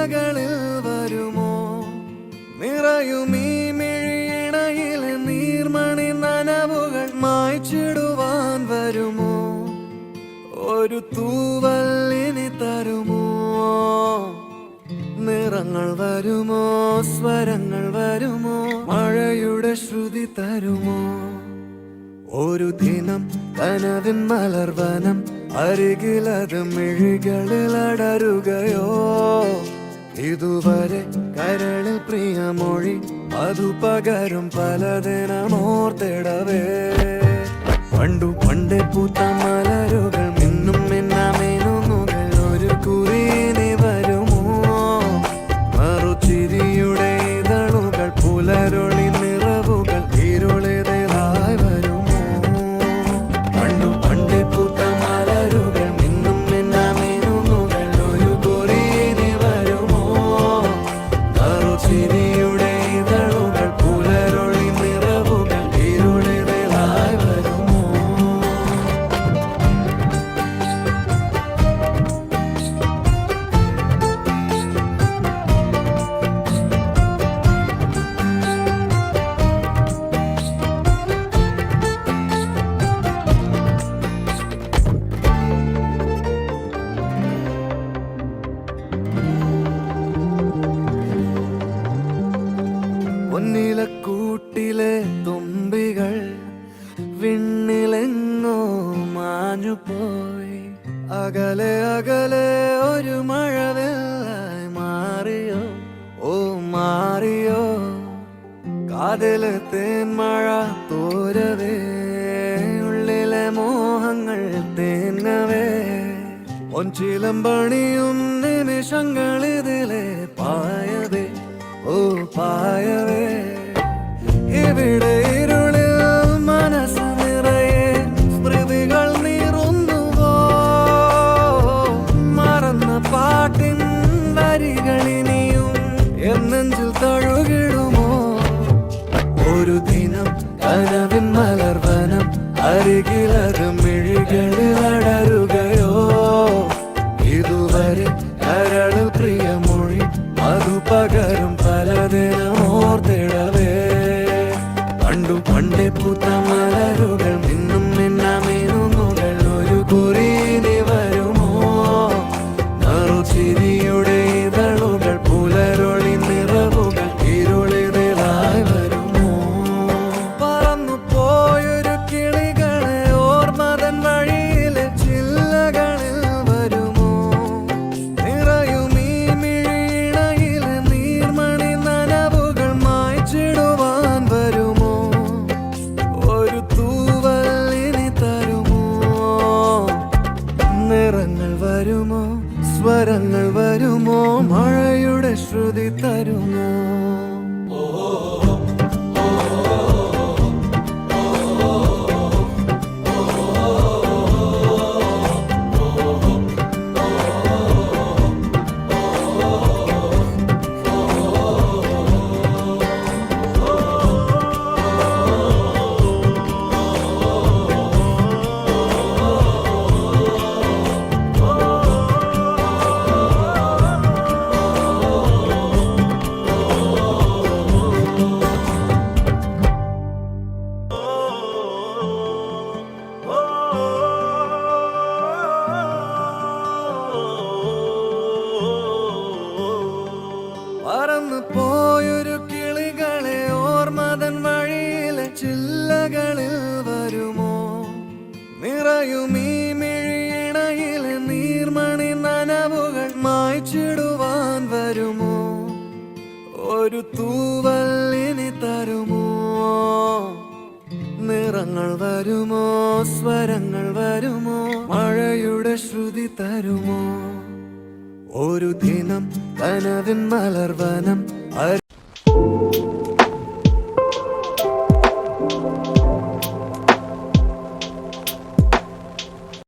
ചില്ലകളിൽ വരുമോ? നിറയും ഈ മിഴിയിണയിലെ നീർമണി നനവുകൾ മായ്ച്ചിടുവാൻ വരുമോ? ഒരു തൂവല്ലിനി തരുമോ? നിറങ്ങൾ വരുമോ? സ്വരങ്ങൾ വരുമോ? മഴയുടെ ശ്രുതി തരുമോ? ഒരു ദിനം കനവിൻ മലർവനം, അരികിലത് മിഴികളിൽ അടരുകയോ? ഇതുവരെ കരളിൽ പ്രിയമൊഴി അതു പകരും പലതിനമോർത്തിടവേ. പണ്ടു പണ്ടേ പൂത്ത മലരുകൾ മിന്നും മിന്നാമേനുകൾ ഒരു കുറിയിനി വരുമോ? മറുചിരിയുടെ ഇതളുകൾ പുലരൊളി നിറവുകൾ ഇരുളിതായി വരുമോ? പണ്ടു പണ്ടേ പൂത്ത മലരുകൾ മിന്നും മിന്നാമേനുകൾ ഒരു കുറിയിനി വരുമോ? മറുചിരിയുടെ ഇതളുകൾ പുലരൊളി നിറവുകൾ ഇരുളിതായി വരുമോ? പൊന്നിലക്കൂട്ടിലെ തുമ്പികൾ വിണ്ണിലെങ്ങോ മാഞ്ഞുപോയി. അകലെ അകലെ ഒരു മഴവെള്ളായി മാറിയോ? ഓ മാറിയോ? കാതിലെ തേന്മഴ തോരവേ, ഉള്ളിലെ മോഹങ്ങൾ തേങ്ങവേ. ഒഞ്ചിലമ്പണിയും നിമിഷങ്ങളിതിലെ പായവേ, ഓ പായവേ. ഇവിടെ ഇരുളിൽ മനസ്സ് നിറയെ സ്മൃതികൾ നീറുന്നുവോ? മറന്ന പാട്ടിൻ വരികളിനിയും എന്നെഞ്ചിൽ തഴുകിടുമോ? ഒരു ദിനം കനവിൻ മലർവനം, അരികിലത് മിഴികളിൽ അടരുകയോ? ഇതുവരെ കരളിൽ പ്രിയമൊഴി അതു പകരും പലതിനമോർത്തിടവേ. പണ്ടു പണ്ടേ പൂത്ത മലരുകൾ മിന്നും മിന്നാമേനുകൾ ഒരു കുറിയിനി വരുമോ? നറുചിരിയുടെ ഇതളുകൾ പുലരൊളി നിറവുകൾ ഇരുളിതായി വരുമോ? പറന്നു പോയൊരു കിളികളെ ഓർമ്മതൻ വഴിയിലെ ചില്ലകളിൽ വരുമോ? നിറയും ഈ മിഴിയിണയിലെ നീർമണി നനവുകൾ മായ്ച്ചിടുവാൻ വരുമോ? ഒരു തൂവല്ലിനി തരുമോ? നിറങ്ങൾ വരുമോ? സ്വരങ്ങൾ വരുമോ? മഴയുടെ ശ്രുതി തരുമോ? പറന്നു പോയൊരു കിളികളെ ഓർമ്മതൻ വഴിയിലെ ചില്ലകളിൽ വരുമോ? നിറയും ഈ മിഴിയിണയിലെ നീർമണി നനവുകൾ മായ്ച്ചിടുവാൻ വരുമോ? ഒരു തൂവല്ലിനി തരുമോ? നിറങ്ങൾ വരുമോ? സ്വരങ്ങൾ വരുമോ? മഴയുടെ ശ്രുതി തരുമോ? ഒരു ദിനം കനവിൻ മലർവനം